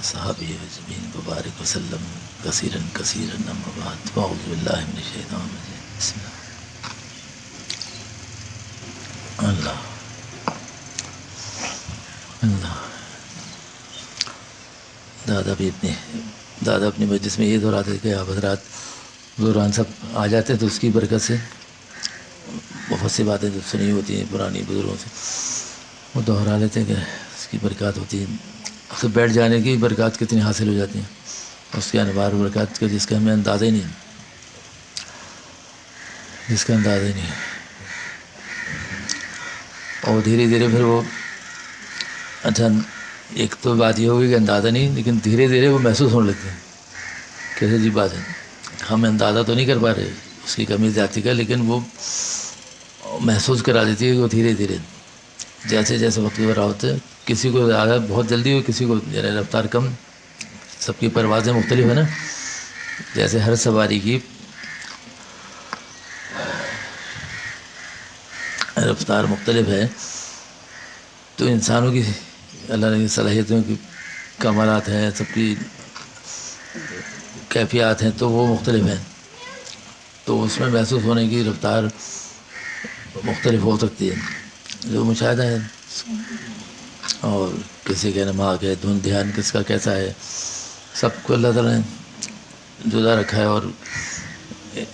صحابہ اجمعین وبارک وسلم کثیرا کثیرا اما بعد فاعوذ باللہ من الشیطان الرجیم بسم اللہ اللہ دادا اپنی مجلس میں یہ دہراتے تھے کہ آپ حضرات دوران سب آ جاتے ہیں تو اس کی برکت سے بہت سی باتیں جو سنی ہوتی ہیں پرانی بزرگوں سے وہ دہرا لیتے ہیں کہ اس کی برکات ہوتی ہے. اکثر بیٹھ جانے کی برکات کتنی حاصل ہو جاتی ہیں اس کے انوار برکات کا جس کا ہمیں اندازہ ہی نہیں اور دھیرے دھیرے پھر وہ اچھا ایک تو بات یہ ہوگی کہ اندازہ نہیں لیکن دھیرے دھیرے وہ محسوس ہونے لگتے ہیں. کیسے عجیب بات ہے, ہم اندازہ تو نہیں کر پا رہے اس کی کمی زیادتی کا, لیکن وہ محسوس کرا دیتی ہے کہ وہ دھیرے دھیرے جیسے جیسے وقت گزرا ہوتا ہے. کسی کو زیادہ بہت جلدی ہو, کسی کو رفتار کم, سب کی پروازیں مختلف ہیں نا. جیسے ہر سواری کی رفتار مختلف ہے تو انسانوں کی اللہ نے صلاحیتوں کی کمالات ہیں, سب کی کیفیات ہیں تو وہ مختلف ہیں. تو اس میں محسوس ہونے کی رفتار مختلف ہو سکتی ہے جو مشاہدہ ہے. اور کسی کے نماز ہے, دھن دھیان کس کا کیسا ہے, سب کو اللہ تعالیٰ نے جدا رکھا ہے اور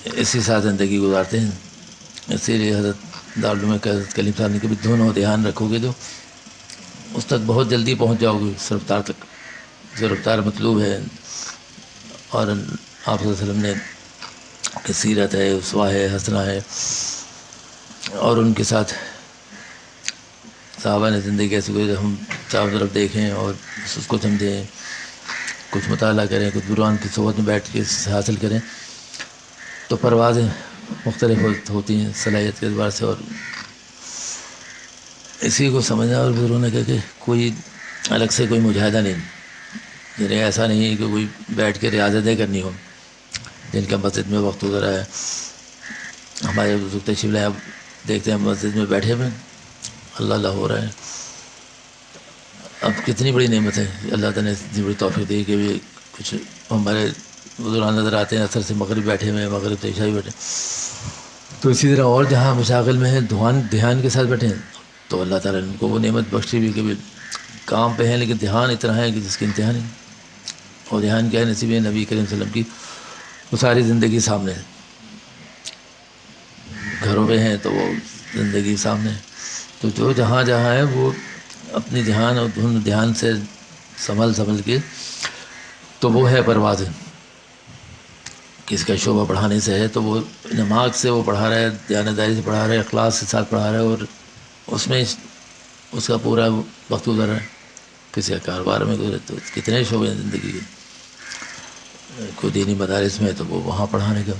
اسی ساتھ زندگی گزارتے ہیں. اسی لیے حضرت دارالعلوم کلیم صاحب نے کبھی دھن اور دھیان رکھو گے تو اس تک بہت جلدی پہنچ جاؤ گے, اس رفتار تک جو رفتار مطلوب ہے. اور آپ صلی اللہ علیہ وسلم نے کہ سیرت ہے, اسوہ ہے, حسنہ ہے, اور ان کے ساتھ صحابہ نے زندگی کیسی گزاری ہم چاروں طرف دیکھیں اور اس کو سمجھیں, کچھ مطالعہ کریں, کچھ بزرگان کی صحبت میں بیٹھ کے حاصل کریں تو پروازیں مختلف ہوتی ہیں صلاحیت کے اعتبار سے. اور اسی کو سمجھنا اور بزرگوں نے کہا کہ کوئی الگ سے کوئی مجاہدہ نہیں, یعنی ایسا نہیں ہے کہ کوئی بیٹھ کے ریاضتیں کرنی ہو جن کا مسجد میں وقت گزرا ہے. ہمارے بزرگ تشریف لائے, اب دیکھتے ہیں مسجد میں بیٹھے ہوئے اللہ اللہ ہو رہا ہے. اب کتنی بڑی نعمت ہے اللہ تعالیٰ نے اتنی بڑی توفیق دی کہ بھی کچھ ہمارے بزرگان نظر آتے ہیں اثر سے مغرب بیٹھے ہوئے ہیں, مغرب سے عشاء بیٹھے. تو اسی طرح اور جہاں مشاغل میں ہیں دھیان کے ساتھ بیٹھے ہیں تو اللہ تعالیٰ نے ان کو وہ نعمت بخشی بھی کہ بھی کام پہ ہیں لیکن دھیان اتنا ہے کہ جس کی انتہا نہیں. اور دھیان کیا ہے, نصیب ہے نبی کریم صلی اللہ علیہ وسلم کی وہ ساری زندگی سامنے ہے. گھروں پہ ہیں تو وہ زندگی سامنے ہے. تو جو جہاں جہاں ہے وہ اپنی دھیان اور دھیان سے سنبھل کے تو وہ ہے پرواز. کسی کا شعبہ پڑھانے سے ہے تو وہ نماز سے وہ پڑھا رہا ہے, دیانتداری سے پڑھا رہا ہے, اخلاص کے ساتھ پڑھا رہا ہے, اور اس میں اس کا پورا وقت گزر رہا ہے. کسی کا کاروبار میں گزرے تو کتنے شعبے ہیں زندگی کے. کوئی دینی مدارس میں تو وہ وہاں پڑھانے کا,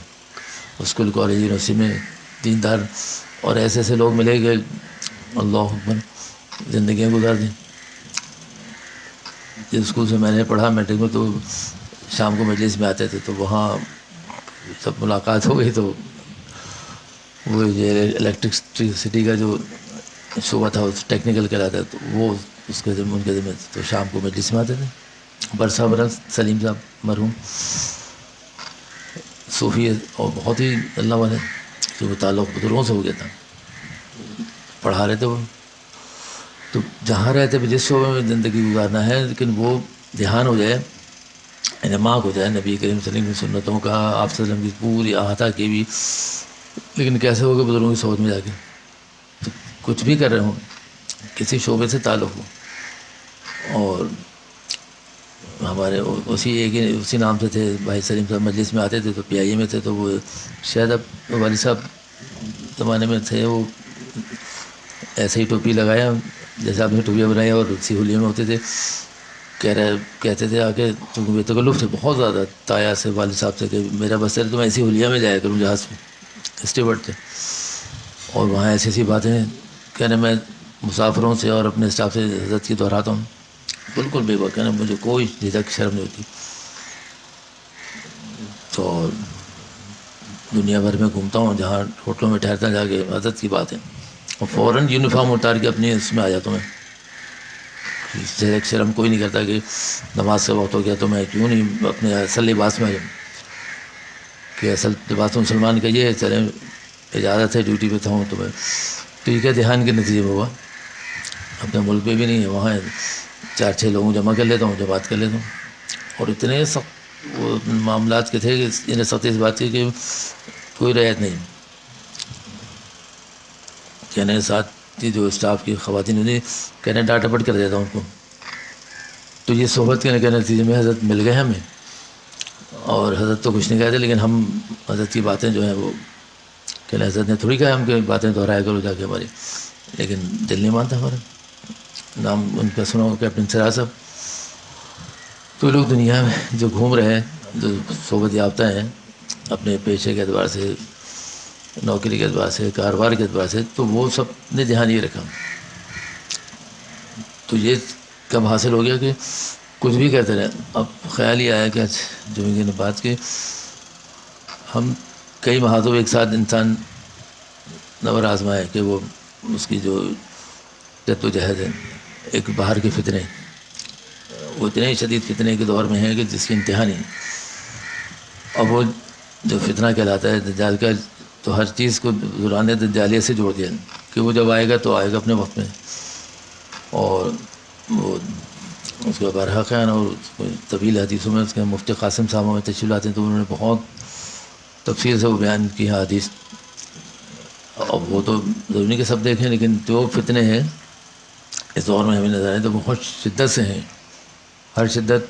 اسکول کالج یونیورسٹی میں دیندار اور ایسے ایسے لوگ ملے گئے اللہ اکبر زندگیاں گزار دیں. جس اسکول سے میں نے پڑھا میٹرک میں تو شام کو مجلس میں آتے تھے تو وہاں سب ملاقات ہو گئی. تو وہ یہ الیکٹرسٹی کا جو شعبہ تھا اس ٹیکنیکل کہلاتا ہے تو وہ اس کے ذمہ ان کے ذمہ تو شام کو مجلس میں آتے تھے. برس سلیم صاحب مرحوم صوفی اور بہت ہی اللہ والے جو تعلق بزرگوں سے ہو گیا تھا, پڑھا رہے تھے وہ. تو جہاں رہتے بھی جس شعبے میں زندگی گزارنا ہے لیکن وہ دھیان ہو جائے, انعماق ہو جائے نبی کریم صلی اللہ علیہ وسلم کی سنتوں کا, آپ صلی اللہ علیہ وسلم کی پوری احاطہ کی بھی. لیکن کیسے ہوگا بزرگوں کی صحبت میں جا کے تو کچھ بھی کر رہے ہوں کسی شعبے سے تعلق ہو. اور ہمارے اسی نام سے تھے بھائی سلیم صاحب, مجلس میں آتے تھے تو پی آئی اے میں تھے تو وہ شاید اب والد صاحب زمانے میں تھے وہ ایسے ہی ٹوپی لگایا جیسے آپ نے ٹوپیاں بنائی اور اسی ہولیے میں ہوتے تھے. کہتے تھے آ کے چونکہ بے تکلف تھے بہت زیادہ تایا سے والد صاحب سے کہ میرا بس ہے تو میں اسی ہولیہ میں جایا کروں جہاز میں اسٹیورڈ تھے. اور وہاں ایسی ایسی باتیں کہنے میں مسافروں سے اور اپنے اسٹاف سے حضرت کی دہراتا ہوں بالکل بے وقت, کہنا مجھے کوئی جھجک شرم نہیں ہوتی. تو دنیا بھر میں گھومتا ہوں جہاں ہوٹلوں میں ٹھہرتا جا کے حضرت کی بات ہے اور فوراً یونیفارم اتار کے اپنی اس میں آ جاتا ہوں میں. شرم کوئی نہیں کرتا کہ نماز کا وقت ہو گیا تو میں کیوں نہیں اپنے اصل لباس میں کہ اصل لباس مسلمان کا یہ ہے، چلیں اجازت ہے ڈیوٹی پہ تھا ہوں تو میں تو یہ کیا دھیان کے نتیجے میں ہوا، اپنے ملک پہ بھی نہیں ہے، وہاں 4-6 لوگوں جمع کر لیتا ہوں، جو بات کر لیتا ہوں. اور اتنے سخت وہ معاملات کے تھے کہ انہیں سخت اس بات کی کہ کوئی رعایت نہیں. کہنے ساتھ جو اسٹاف کی خواتین ہوتی کہنے ڈانٹ ڈپٹ کر دیتا ہوں ان کو. تو یہ صحبت کے نتیجے میں حضرت مل گئے ہمیں، اور حضرت تو کچھ نہیں کہتے لیکن ہم حضرت کی باتیں جو ہیں وہ کہنے حضرت نے تھوڑی کہا ہم کہ باتیں دہرایا کرو جا کے ہماری، لیکن دل نہیں مانتا ہمارا. نام ان کا سنا ہو کیپٹن سراج صاحب. تو لوگ دنیا میں جو گھوم رہے ہیں، جو صحبت یافتہ ہیں اپنے پیشے کے اعتبار سے، نوکری کے اعتبار سے، کاروبار کے اعتبار سے، تو وہ سب نے دھیان یہ رکھا. تو یہ کب حاصل ہو گیا کہ کچھ بھی کہتے رہے. اب خیال یہ آیا کہ جو ان نے بات کی، ہم کئی محاذوں ایک ساتھ انسان نور آزما ہے کہ وہ اس کی جو جد و جہد ہے، ایک باہر کے فتنے، وہ اتنے شدید فتنے کے دور میں ہیں کہ جس کی انتہا نہیں. اور وہ جو فتنہ کہلاتا ہے دجال کا، تو ہر چیز کو دوران دجالیت سے جوڑ دیا کہ وہ جب آئے گا تو آئے گا اپنے وقت میں. اور وہ اس کا بارہا خیان اور طویل حدیثوں میں اس کے مفتی قاسم صاحب میں تشریف لاتے ہیں تو انہوں نے بہت تفصیل سے وہ بیان کی حدیث. اب وہ تو ضروری نہیں کہ سب دیکھیں، لیکن جو فتنے ہیں اس دور میں ہمیں نظر آئے تو بہت شدت سے ہیں. ہر شدت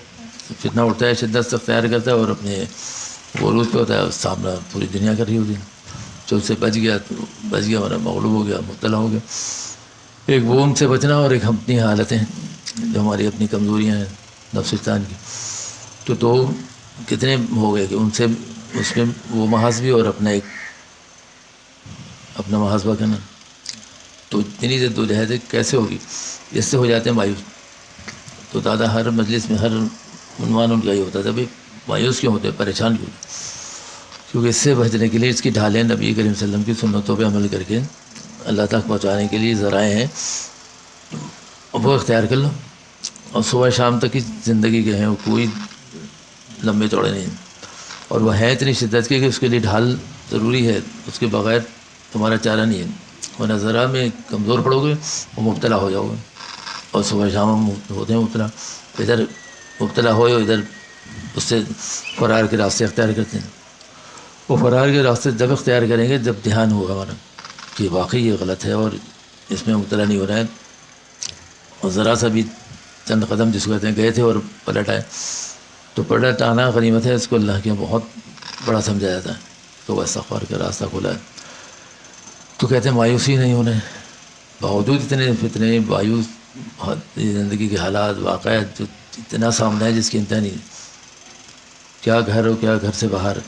فتنہ اٹھتا ہے، شدت سے اختیار کرتا ہے اور اپنے عروج پہ ہوتا ہے، سامنا پوری دنیا کر رہی ہوتی ہے. جو اس سے بچ گیا تو بچ گیا، ورنہ مغلوب ہو گیا، مبتلا ہو گیا. ایک وہ ان سے بچنا اور ایک ہم اپنی حالتیں جو ہماری اپنی کمزوریاں ہیں نفس شیطان کی. تو دو کتنے ہو گئے کہ ان سے اس میں وہ محاسبی اور اپنا محاسبہ کرنا. تو اتنی جد و جہد کیسے ہوگی، اس سے ہو جاتے ہیں مایوس. تو دادا ہر مجلس میں ہر عنوان ان کا یہ ہوتا تھا بھائی مایوس کیوں ہوتے، پریشان کیوں؟ کیونکہ اس سے بچنے کے لیے اس کی ڈھالیں نبی کریم صلی اللہ علیہ وسلم کی سنتوں پہ عمل کر کے اللہ تک پہنچانے کے لیے ذرائع ہیں، وہ اختیار کر لو. اور صبح شام تک کی زندگی کے ہیں وہ کوئی لمبے چوڑے نہیں ہیں، اور وہ ہے اتنی شدت کی کہ اس کے لیے ڈھال ضروری ہے، اس کے بغیر تمہارا چارہ نہیں ہے. ورنہ ذرا میں کمزور پڑو گے اور مبتلا ہو جاؤ گے. اور صبح شام ہم ہوتے ہیں مبتلا، ادھر مبتلا ہوئے ادھر اس سے فرار کے راستے اختیار کرتے ہیں. وہ فرار کے راستے جب اختیار کریں گے جب دھیان ہوگا ہمارا کہ واقعی یہ غلط ہے اور اس میں مبتلا نہیں ہو رہا ہے. اور ذرا سا بھی چند قدم جس کو کہتے ہیں گئے تھے اور پلٹ آئے، تو پلٹ آنا غنیمت ہے، اس کو اللہ کے بہت بڑا سمجھا جاتا ہے. تو وہ استغفار کا راستہ کھولا ہے. تو کہتے ہیں مایوسی نہیں ہونے باوجود اتنے فتنے، مایوس زندگی کے حالات، واقعات جو اتنا سامنا ہے جس کی انتہا نہیں. کیا گھر ہو، کیا گھر سے باہر،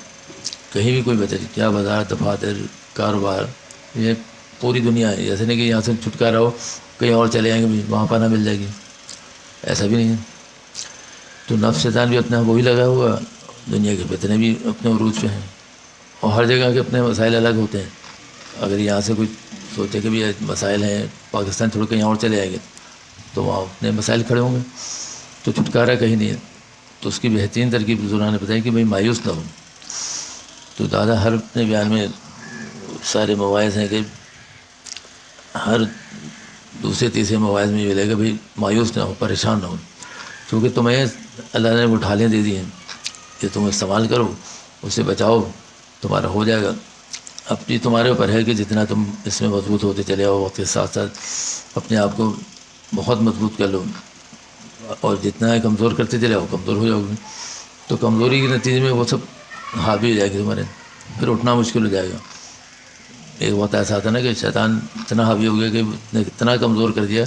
کہیں بھی کوئی بچے، کیا بازار، دفاتر، کاروبار، یہ پوری دنیا ہے. ایسے نہیں کہ یہاں سے چھٹکارا ہو کہیں اور چلے جائیں گے بھی وہاں پناہ مل جائے گی، ایسا بھی نہیں ہے. تو نفس شیطان بھی اپنا وہی لگا ہوا، دنیا کے فتنے بھی اپنے عروج پہ ہیں، اور ہر جگہ کے اپنے مسائل الگ ہوتے ہیں. اگر یہاں سے کوئی سوچے کہ بھی مسائل ہیں پاکستان چھوڑ کے یہاں اور چلے آئیں گے تو وہاں اپنے مسائل کھڑے ہوں گے. تو چھٹکارا کہیں نہیں ہے. تو اس کی بہترین ترکیب حضور نے بتائی کہ بھائی مایوس نہ ہو. تو دادا ہر اپنے بیان میں سارے مواعظ ہیں کہ ہر دوسرے تیسرے مواعظ میں یہ ملے گا بھائی مایوس نہ ہو، پریشان نہ ہو، کیونکہ تمہیں اللہ نے وہ ڈھالیں دے دی ہیں کہ تم استعمال کرو، اسے بچاؤ، تمہارا ہو جائے گا. اپنی تمہارے اوپر ہے کہ جتنا تم اس میں مضبوط ہوتے چلے آؤ، وقت کے ساتھ ساتھ اپنے آپ کو بہت مضبوط کر لو، اور جتنا کمزور کرتے چلے آؤ کمزور ہو جاؤ گے. تو کمزوری کے نتیجے میں وہ سب حاوی ہو جائے گی تمہارے، پھر اٹھنا مشکل ہو جائے گا. ایک وقت ایسا آتا نا کہ شیطان اتنا حاوی ہو گیا کہ نے اتنا کمزور کر دیا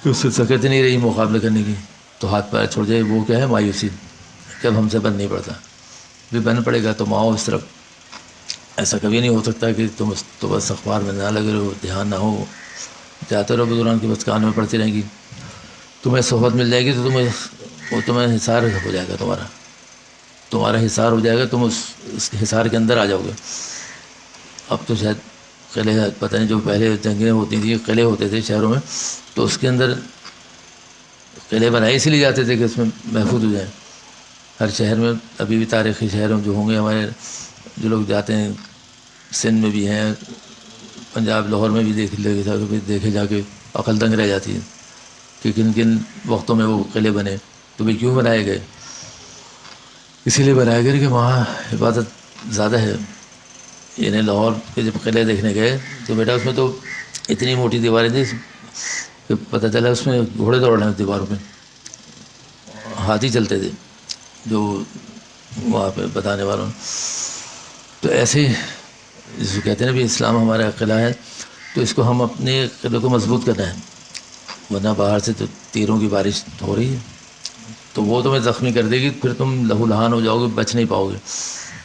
کہ اس سے سکت نہیں رہی مقابلہ کرنے کی، تو ہاتھ پیر چھوڑ جائے. وہ کیا ہے؟ مایوسی. جب ہم سے بن نہیں پڑتا، بھی بن پڑے گا تو ماؤ اس طرف. ایسا کبھی نہیں ہو سکتا کہ تم تو بس اخبار میں نہ لگے رہو، دھیان نہ ہو، جاتے رہو بزرگان کی بس کان میں پڑتی رہیں گی. تمہیں صحبت مل جائے گی تو تمہیں حصار ہو جائے گا، تمہارا حصار ہو جائے گا، تم اس حصار کے اندر آ جاؤ گے. اب تو شاید قلعے پتہ نہیں، جو پہلے جنگیں ہوتی تھیں قلعے ہوتے تھے شہروں میں، تو اس کے اندر قلعے بنائے اسی لیے جاتے تھے کہ اس میں محفوظ ہو جائیں. ہر شہر میں ابھی بھی تاریخی شہروں جو ہوں گے ہمارے جو لوگ جاتے ہیں، سندھ میں بھی ہیں، پنجاب لاہور میں بھی دیکھے جا کے عقل دنگ رہ جاتی ہے کہ کن کن وقتوں میں وہ قلعے بنے. تو بھائی کیوں بنائے گئے؟ اسی لیے بنائے گئے کہ وہاں عبادت زیادہ ہے. یعنی لاہور کے جب قلعے دیکھنے گئے تو بیٹا اس میں تو اتنی موٹی دیواریں تھیں کہ پتہ چلا اس میں گھوڑے دوڑ رہے ہیں دیواروں پہ، ہاتھی چلتے تھے جو وہاں پہ بتانے والوں. تو ایسے ہی جس کو کہتے ہیں نا بھی اسلام ہمارا قلعہ ہے، تو اس کو ہم اپنے قلعے کو مضبوط کرنا ہے. ورنہ باہر سے تو تیروں کی بارش ہو رہی ہے تو وہ تمہیں زخمی کر دے گی، پھر تم لہو لہان ہو جاؤ گے، بچ نہیں پاؤ گے.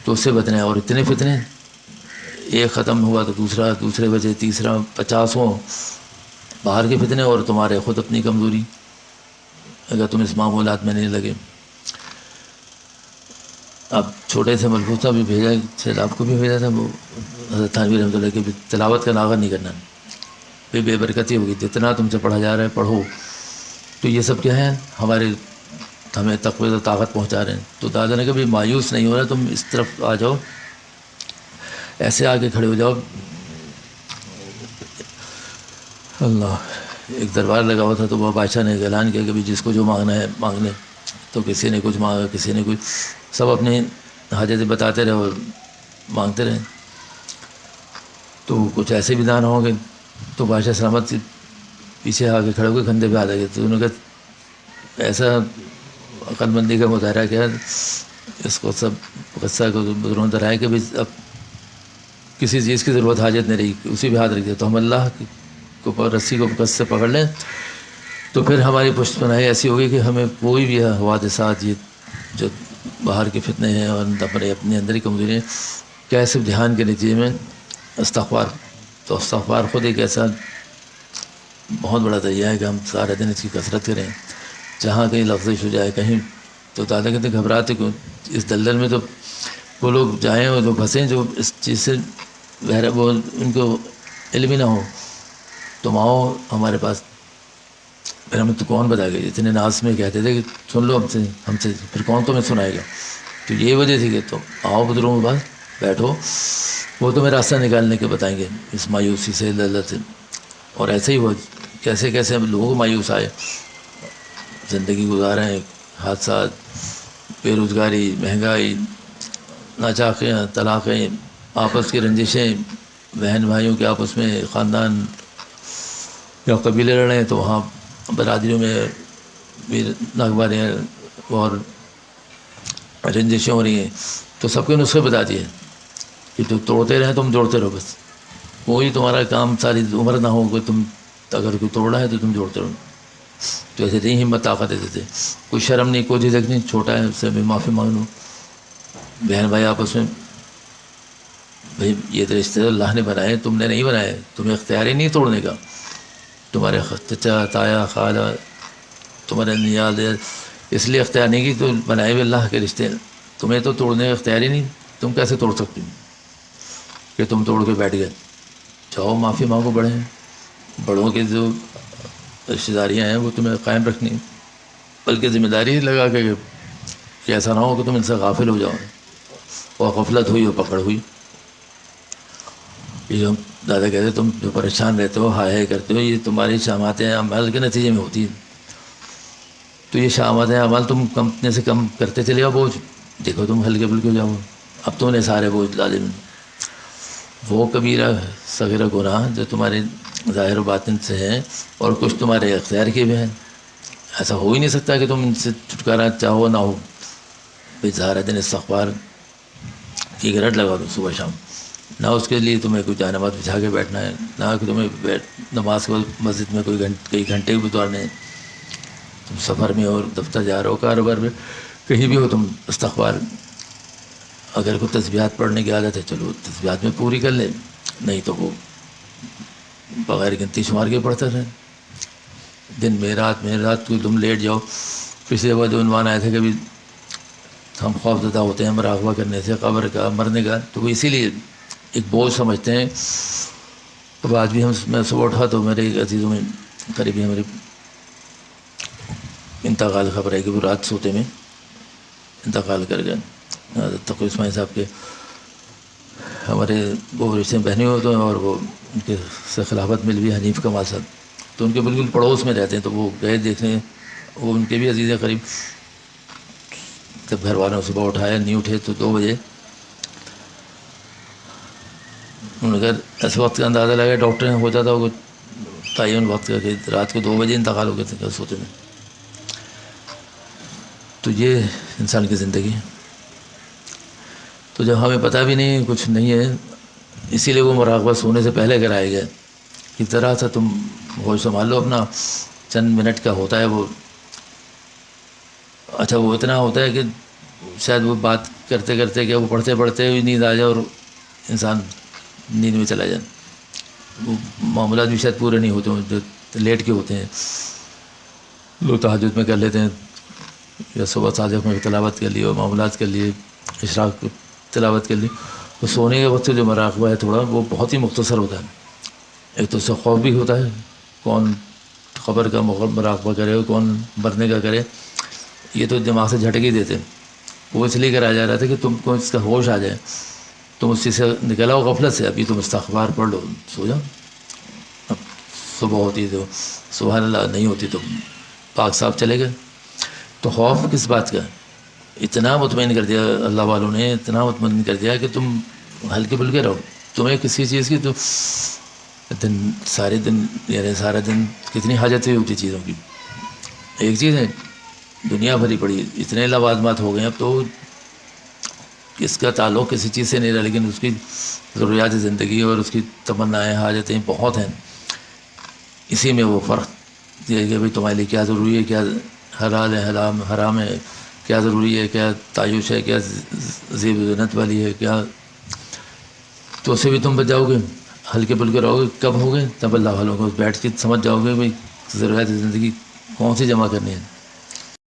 تو اس سے بچنا ہے. اور اتنے فتنے، ایک ختم ہوا تو دوسرا، دوسرے بجے تیسرا، 50 باہر کے فتنے اور تمہارے خود اپنی کمزوری اگر تم اس معمولات میں نہیں لگے. اب چھوٹے سے ملبوسہ بھی بھیجا، سیلاب کو بھی بھیجا تھا، وہ حضرت تھانوی رحمۃ اللہ کی تلاوت کا ناغہ نہیں کرنا، بے برکتی ہوگی. جتنا تم سے پڑھا جا رہا ہے پڑھو. تو یہ سب کیا ہے ہمارے، ہمیں تقویت و طاقت پہنچا رہے ہیں. تو دادا نے کبھی مایوس نہیں ہو رہا، تم اس طرف آ جاؤ، ایسے آگے کھڑے ہو جاؤ. اللہ، ایک دربار لگا ہوا تھا تو وہ بادشاہ نے اعلان کیا کہ بھی جس کو جو مانگنا ہے مانگ لیں. تو کسی نے کچھ مانگا، کسی نے کچھ، سب اپنی حاجتیں بتاتے رہے اور مانگتے رہے. تو کچھ ایسے بھی دانا ہوں گے. تو بادشاہ سلامت پیچھے آ کے کھڑے ہو کے کندھے پہ آ گئے. تو انہوں نے کہا ایسا عقل مندی کا مظاہرہ کیا، اس کو سب قصہ کو بزرگوں طرح ہے کہ بھی اب کسی چیز کی ضرورت حاجت نہیں رہی، اسی پہ ہاتھ رکھ دیا. تو ہم اللہ کو رسی کو قص سے پکڑ لیں تو پھر ہماری پشت پناہی ایسی ہوگی کہ ہمیں کوئی بھی حوادثات یہ جو باہر کے فتنے ہیں اور اپنے اندر ہی کمزوری ہیں، کیا صرف دھیان کے نتیجے میں استغفار. تو استغفار خود ایک ایسا بہت بڑا ذریعہ ہے کہ ہم سارے دن اس کی کثرت کریں. جہاں کہیں لفظش ہو جائے کہیں، تو دادا کہتے گھبراتے کیوں؟ اس دلدل میں تو وہ لوگ جائیں اور جو پھنسیں جو اس چیز سے وہ ان کو علم ہی نہ ہو. تم آؤ ہمارے پاس. پھر ہمیں تو کون بتائے گا؟ اتنے ناز میں کہتے تھے کہ سن لو ہم سے پھر کون تمہیں سنائے گا؟ تو یہ وجہ تھی کہ تم آؤ بزرگوں کے پاس بیٹھو، وہ تمہیں راستہ نکالنے کے بتائیں گے اس مایوسی سے، دلدل سے. اور ایسے ہی وہ کیسے کیسے ہم لوگوں کو مایوس آئے، زندگی گزارے ہیں، حادثات، بے روزگاری، مہنگائی، ناچاقیاں، طلاقیں، آپس کی رنجشیں، بہن بھائیوں کے آپس میں، خاندان یا قبیلے لڑے ہیں تو وہاں برادریوں میں بھی ناگواریاں اور رنجشیں ہو رہی ہیں. تو سب کے نسخے بتا دیے کہ جو توڑتے رہیں تم جوڑتے رہو. بس کوئی تمہارا کام ساری عمر نہ ہو کہ تم اگر کوئی توڑا ہے تو تم جوڑتے رہو. تو ایسے نہیں ہمت طاقت دیتے تھے. کوئی شرم نہیں، کوئی جھجک نہیں، چھوٹا ہے اس سے بھی معافی مانگ لو. بہن بھائی آپس میں، بھائی یہ تو رشتے اللہ نے بنائے، تم نے نہیں بنائے، تمہیں اختیار ہی نہیں توڑنے کا. تمہارے چچا، تایا، خالہ، تمہارے نیاز اس لیے اختیار نہیں کہ تو بنائے ہوئے اللہ کے رشتے، تمہیں تو توڑنے کا اختیار ہی نہیں. تم کیسے توڑ سکتی کہ تم توڑ کے بیٹھ گئے؟ جاؤ معافی مانگو. بڑے ہیں، بڑوں کی جو رشتے داریاں ہیں وہ تمہیں قائم رکھنی، بلکہ ذمہ داری لگا کے کہ ایسا نہ ہو کہ تم ان سے غافل ہو جاؤ اور غفلت ہوئی اور پکڑ ہوئی. یہ جو دادا کہتے تم جو پریشان رہتے ہو، ہائے ہائے کرتے ہو، یہ تمہاری شاماتیں عمل کے نتیجے میں ہوتی ہیں. تو یہ شاماتیں عمل تم کم سے کم کرتے چلے جاؤ. بوجھ دیکھو تم ہلکے پھلکے ہو جاؤ. اب تم نے سارے بوجھ لازم، وہ کبیرہ صغیرہ گناہ جو تمہارے ظاہر و باطن سے ہیں اور کچھ تمہارے اختیار کے بھی ہیں. ایسا ہو ہی نہیں سکتا کہ تم ان سے چھٹکارا چاہو نہ ہو. بھائی سارا دن استغفار کی گرٹ لگا دو صبح شام. نہ اس کے لیے تمہیں کوئی جانماز بچھا کے بیٹھنا ہے، نہ کہ تمہیں نماز کو مسجد میں کئی گھنٹے بھی گزارنے ہیں. تم سفر میں اور دفتر جا رہے ہو، کاروبار میں، کہیں بھی ہو، تم استغفار. اگر کوئی تسبیحات پڑھنے کی عادت ہے چلو تسبیحات میں پوری کر لیں، نہیں تو وہ بغیر گنتی شمار کے پڑھتے رہیں. دن میں رات کو تم لیٹ جاؤ. پچھلے وہ جو عنوان آیا تھا کہ بھی ہم خوف زدہ ہوتے ہیں مراقبہ کرنے سے قبر کا، مرنے کا، تو وہ اسی لیے ایک بوجھ سمجھتے ہیں. تو آج بھی میں صبح اٹھا تو میرے ایک عزیزوں میں قریبی میرے انتقال خبر ہے کہ وہ رات سوتے میں انتقال کر گئے. تقی اسماعیل صاحب کے ہمارے وہ رشتے بہنیں ہوتے ہیں اور وہ ان کے سے خلافت مل بھی حنیف کمال صاحب، تو ان کے بالکل پڑوس میں رہتے ہیں. تو وہ گئے دیکھنے، وہ ان کے بھی عزیز قریب. جب گھر والوں صبح اٹھایا نہیں اٹھے تو 2 بجے انہوں نے کہا اس وقت کا اندازہ لگا ڈاکٹر نے ہوتا تھا وہ تعین وقت کا کہ رات کو 2 بجے انتقال ہو گئے تھے سوتے میں. تو یہ انسان کی زندگی ہے. تو جب ہمیں پتہ بھی نہیں کچھ نہیں ہے، اسی لیے وہ مراقبہ سونے سے پہلے کرائے گئے کہ ذرا سا تم ہوش سنبھال لو اپنا، چند منٹ کا ہوتا ہے وہ. اچھا وہ اتنا ہوتا ہے کہ شاید وہ بات کرتے کرتے کہ وہ پڑھتے پڑھتے ہوئی نیند آ جائے اور انسان نیند میں چلا جائے. وہ معاملات بھی شاید پورے نہیں ہوتے ہیں جو لیٹ کے ہوتے ہیں. لوگ تہجد میں کر لیتے ہیں یا صبح صادق میں تلاوت کر لی اور معاملات کر لیے، اشراق کو تلاوت کر لی. تو سونے کے وقت جو مراقبہ ہے تھوڑا وہ بہت ہی مختصر ہوتا ہے. ایک تو اس سے خوف بھی ہوتا ہے، کون خبر کا مراقبہ کرے اور کون مرنے کا کرے. یہ تو دماغ سے جھٹک ہی دیتے. وہ اس لیے کرایا جا رہا تھا کہ تم کو اس کا ہوش آ جائے، تم اس چیز سے نکل آؤ غفلت سے. ابھی تم استغفار پڑھ لو، سو جاؤ. اب صبح ہوتی تو سبحان اللہ، نہیں ہوتی تو پاک صاحب چلے گئے. تو خوف کس بات کا؟ اتنا مطمئن کر دیا اللہ والوں نے، اتنا مطمئن کر دیا کہ تم ہلکے پھلکے رہو. تمہیں کسی چیز کی تو سارے دن یعنی سارا دن کتنی حاجتیں ہوتی چیزوں کی. ایک چیز ہے دنیا بھری پڑی، اتنے لوازمات ہو گئے اب تو اس کا تعلق کسی چیز سے نہیں رہا، لیکن اس کی ضروریات زندگی اور اس کی تمنائیں حاجتیں بہت ہیں. اسی میں وہ فرق یہ ہے کہ بھائی تمہارے لیے کیا ضروری ہے، کیا حلال ہے حرام ہے، کیا ضروری ہے، کیا تعیش ہے، کیا زیب زینت والی ہے، کیا. تو اسے بھی تم بچ جاؤ گے، ہلکے پھلکے رہو گے. کب ہوگے؟ تب اللہ والوں کو بیٹھ کے سمجھ جاؤ گے بھائی ضروریات زندگی کون سی جمع کرنی ہے.